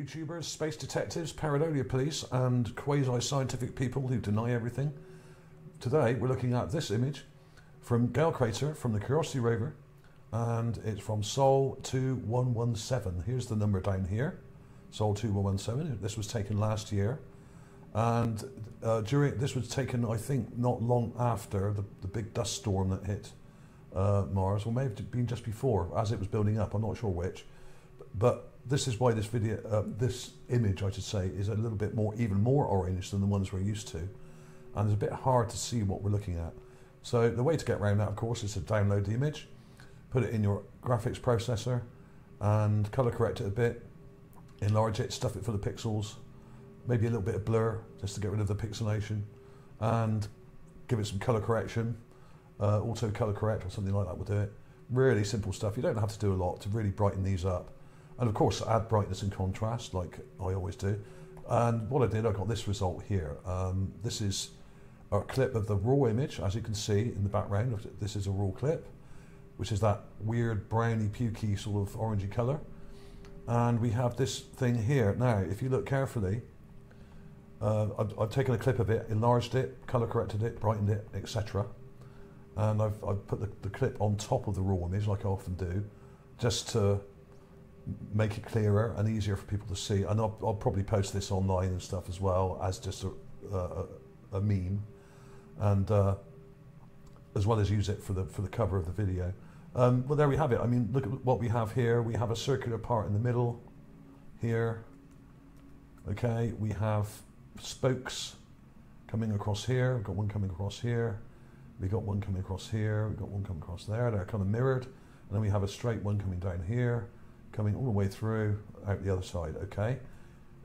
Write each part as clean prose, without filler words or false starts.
YouTubers, space detectives, pareidolia police and quasi-scientific people who deny everything. Today we're looking at this image from Gale Crater from the Curiosity Rover, and it's from Sol 2117. Here's the number down here, Sol 2117. This was taken last year, and this was taken, I think, not long after the big dust storm that hit Mars, or maybe been just before, as it was building up. I'm not sure which, but this is why this video, this image, I should say, is a little bit more, even more orange than the ones we're used to, and it's a bit hard to see what we're looking at. So the way to get around that, of course, is to download the image, put it in your graphics processor, and color correct it a bit, enlarge it, stuff it full of pixels, maybe a little bit of blur just to get rid of the pixelation, and give it some color correction, auto color correct or something like that will do it. Really simple stuff. You don't have to do a lot to really brighten these up. And of course, add brightness and contrast like I always do. And what I did, I got this result here. This is a clip of the raw image, as you can see in the background. This is a raw clip, which is that weird browny, pukey sort of orangey colour. And we have this thing here. Now, if you look carefully, I've taken a clip of it, enlarged it, colour corrected it, brightened it, etc. And I've put the clip on top of the raw image, like I often do, just to make it clearer and easier for people to see. And I'll probably post this online and stuff as well as just a meme, and as well as use it for the cover of the video. Well, there we have it. I mean, look at what we have here. We have a circular part in the middle here. Okay, we have spokes coming across here. We've got one coming across here. We've got one coming across here. We've got one coming across there. They're kind of mirrored. And then we have a straight one coming down here, coming all the way through out the other side. Okay,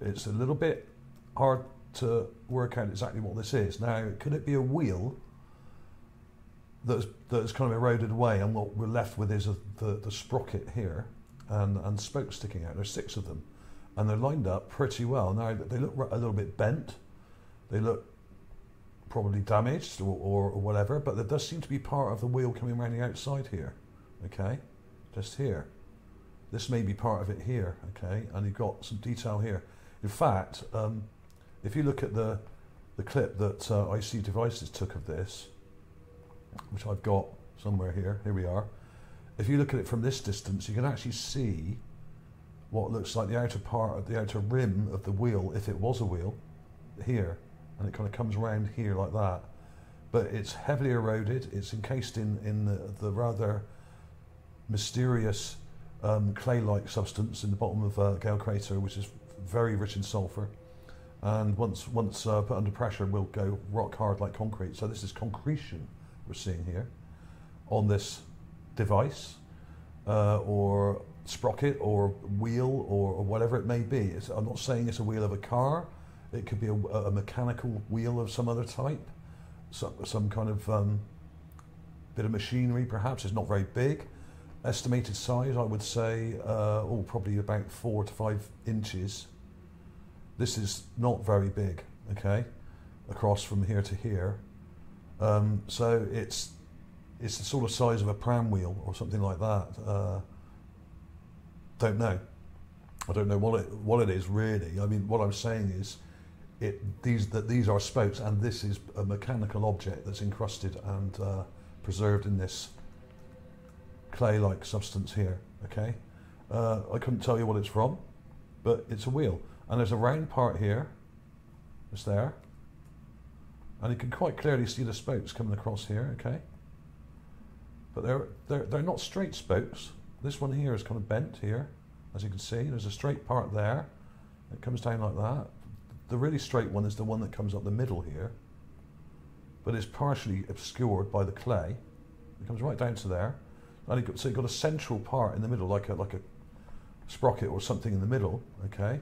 it's a little bit hard to work out exactly what this is. Now, could it be a wheel that's kind of eroded away, and what we're left with is the sprocket here and spokes sticking out? There's 6 of them, and they're lined up pretty well. Now, they look a little bit bent. They look probably damaged or whatever, but there does seem to be part of the wheel coming around the outside here. Okay, just here. This may be part of it here. Okay, and you've got some detail here. In fact, if you look at the clip that IC Devices took of this, which I've got somewhere here, here we are. If you look at it from this distance, you can actually see what looks like the outer part of the outer rim of the wheel, if it was a wheel, here. And it kind of comes around here like that. But it's heavily eroded. It's encased in the rather mysterious clay-like substance in the bottom of Gale Crater, which is very rich in sulfur. And once put under pressure, will go rock hard like concrete. So this is concretion we're seeing here on this device, or sprocket, or wheel, or whatever it may be. I'm not saying it's a wheel of a car. It could be a mechanical wheel of some other type, some kind of bit of machinery perhaps. It's not very big. Estimated size, I would say, probably about 4 to 5 inches. This is not very big, okay, across from here to here. So it's the sort of size of a pram wheel or something like that. Don't know. I don't know what it is really. I mean, what I'm saying is, these are spokes, and this is a mechanical object that's encrusted and preserved in this clay-like substance here. Okay, I couldn't tell you what it's from, but it's a wheel, and there's a round part here. It's there, and you can quite clearly see the spokes coming across here. Okay, but they're not straight spokes. This one here is kind of bent here, as you can see. There's a straight part there. It comes down like that. The really straight one is the one that comes up the middle here, but it's partially obscured by the clay. It comes right down to there, and so you've got a central part in the middle, like a sprocket or something in the middle. Okay.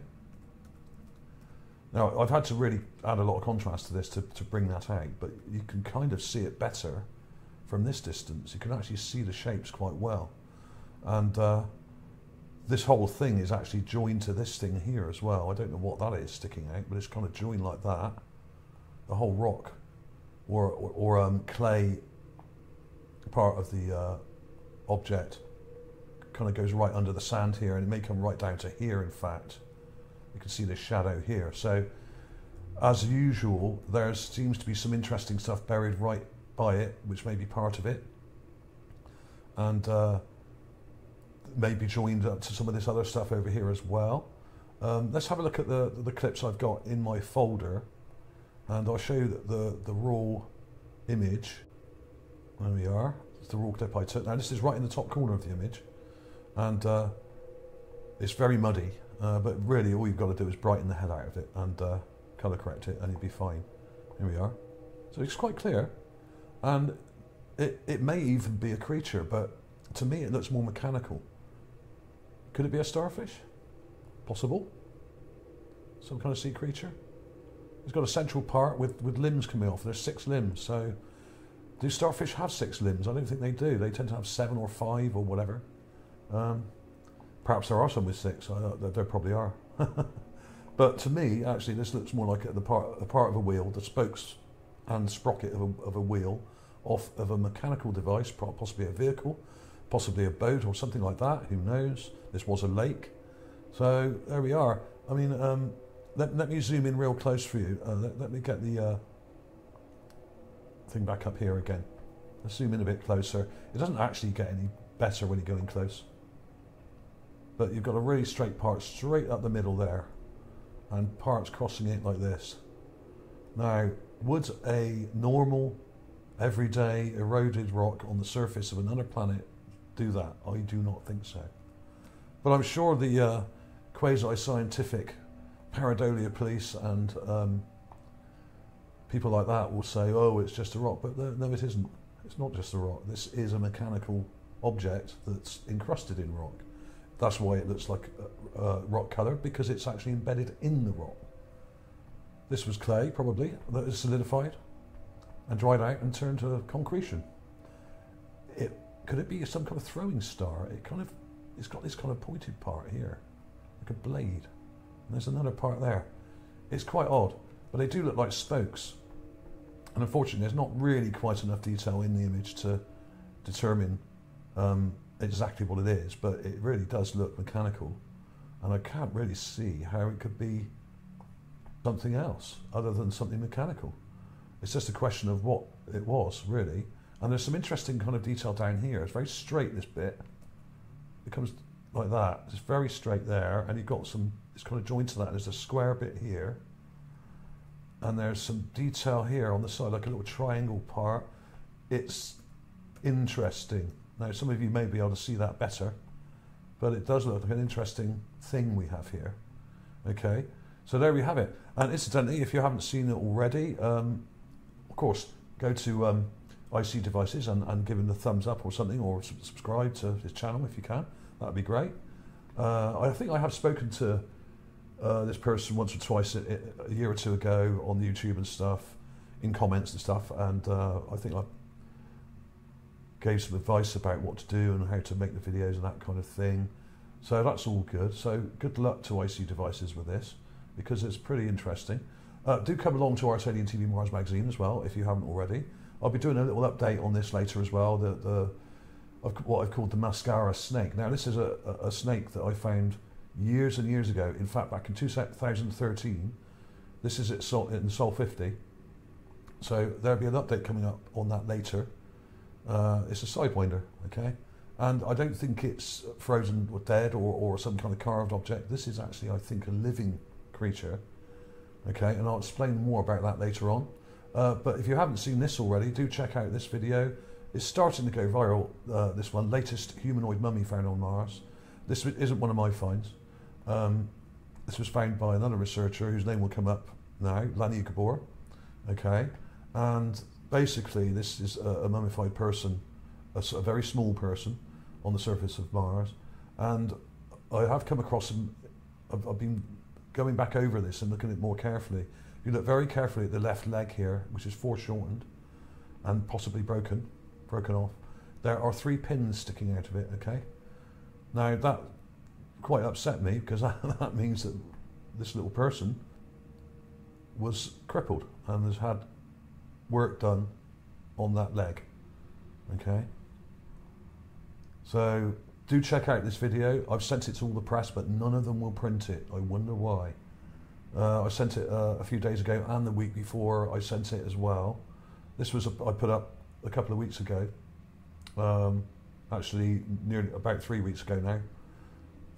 Now, I've had to really add a lot of contrast to this to bring that out, but you can kind of see it better from this distance. You can actually see the shapes quite well, and this whole thing is actually joined to this thing here as well. I don't know what that is sticking out, but it's kind of joined like that. The whole rock or clay part of the object kind of goes right under the sand here, and it may come right down to here, in fact. You can see the shadow here. So, as usual, there seems to be some interesting stuff buried right by it, which may be part of it, and may be joined up to some of this other stuff over here as well. Let's have a look at the clips I've got in my folder, and I'll show you the raw image. There we are. It's the raw clip I took. Now this is right in the top corner of the image, and it's very muddy, but really all you've got to do is brighten the hell out of it and colour correct it, and it'll be fine. Here we are. So it's quite clear, and it may even be a creature, but to me it looks more mechanical. Could it be a starfish? Possible. Some kind of sea creature. It's got a central part with limbs coming off. There's 6 limbs. So do starfish have 6 limbs? I don't think they do. They tend to have 7 or 5 or whatever. Perhaps there are some with 6. There probably are. But to me, actually, this looks more like the part of a wheel, the spokes and sprocket of a wheel off of a mechanical device, possibly a vehicle, possibly a boat or something like that. Who knows? This was a lake. So there we are. I mean, let me zoom in real close for you. Let me get the thing back up here again. Let's zoom in a bit closer. It doesn't actually get any better when you go in close. But you've got a really straight part straight up the middle there, and parts crossing it like this. Now, would a normal, everyday, eroded rock on the surface of another planet do that? I do not think so. But I'm sure the quasi-scientific pareidolia police and people like that will say, oh, it's just a rock. But no, it isn't. It's not just a rock. This is a mechanical object that's encrusted in rock. That's why it looks like rock colour, because it's actually embedded in the rock. This was clay, probably, that is solidified and dried out and turned to concretion. Could it be some kind of throwing star? It's got this kind of pointed part here, like a blade. And there's another part there. It's quite odd, but they do look like spokes. And unfortunately, there's not really quite enough detail in the image to determine exactly what it is, but it really does look mechanical. And I can't really see how it could be something else other than something mechanical. It's just a question of what it was, really. And there's some interesting kind of detail down here. It's very straight, this bit. It comes like that. It's very straight there, and you've got some, it's kind of joined to that. There's a square bit here, and there's some detail here on the side, like a little triangle part. It's interesting. Now, some of you may be able to see that better, but it does look like an interesting thing we have here. Okay, so there we have it. And incidentally, if you haven't seen it already, of course, go to IC Devices and give him the thumbs up or something, or subscribe to his channel if you can. That would be great. I think I have spoken to this person once or twice a year or two ago on YouTube and stuff, in comments and stuff, and I think I gave some advice about what to do and how to make the videos and that kind of thing. So that's all good. So good luck to IC Devices with this, because it's pretty interesting. Do come along to ArtAlienTV Mars magazine as well if you haven't already. I'll be doing a little update on this later as well, what I've called the mascara snake. Now this is a snake that I found years and years ago. In fact, back in 2013. This is in Sol 50. So there'll be an update coming up on that later. It's a sidewinder, okay? And I don't think it's frozen or dead or some kind of carved object. This is actually, I think, a living creature, okay? And I'll explain more about that later on. But if you haven't seen this already, do check out this video. It's starting to go viral, this one, latest humanoid mummy found on Mars. This isn't one of my finds. This was found by another researcher whose name will come up now, Lani Gabor, okay? And basically this is a mummified person, a very small person on the surface of Mars. And I have come across him, I've been going back over this and looking at it more carefully. If you look very carefully at the left leg here, which is foreshortened and possibly broken off, there are 3 pins sticking out of it, okay? Now that quite upset me, because that means that this little person was crippled and has had work done on that leg, okay? So do check out this video. I've sent it to all the press, but none of them will print it. I wonder why. I sent it a few days ago, and the week before I sent it as well. This was I put up a couple of weeks ago. Actually, nearly about 3 weeks ago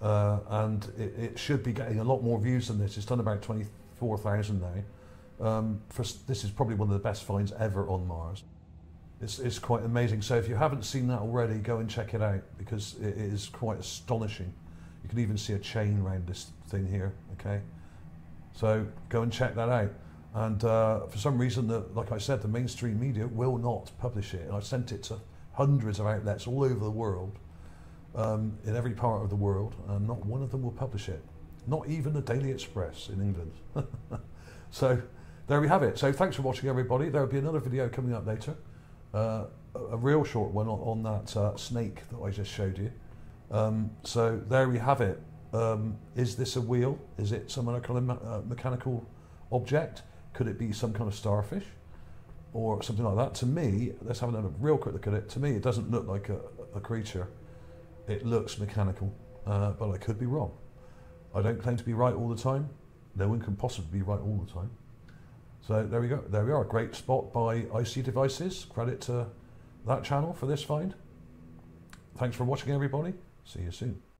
now, and it should be getting a lot more views than this. It's done about 24,000 now. This is probably one of the best finds ever on Mars. It's quite amazing. So if you haven't seen that already, go and check it out, because it is quite astonishing. You can even see a chain around this thing here. Okay, so go and check that out. And for some reason, like I said, the mainstream media will not publish it. And I've sent it to hundreds of outlets all over the world, in every part of the world, and not one of them will publish it. Not even the Daily Express in England. So there we have it. So thanks for watching, everybody. There will be another video coming up later. A real short one on that snake that I just showed you. So there we have it. Is this a wheel? Is it some other kind of mechanical object? Could it be some kind of starfish or something like that? To me, let's have a real quick look at it. To me, it doesn't look like a creature. It looks mechanical, but I could be wrong. I don't claim to be right all the time. No one can possibly be right all the time. So there we go. There we are. A great spot by IC Devices. Credit to that channel for this find. Thanks for watching, everybody. See you soon.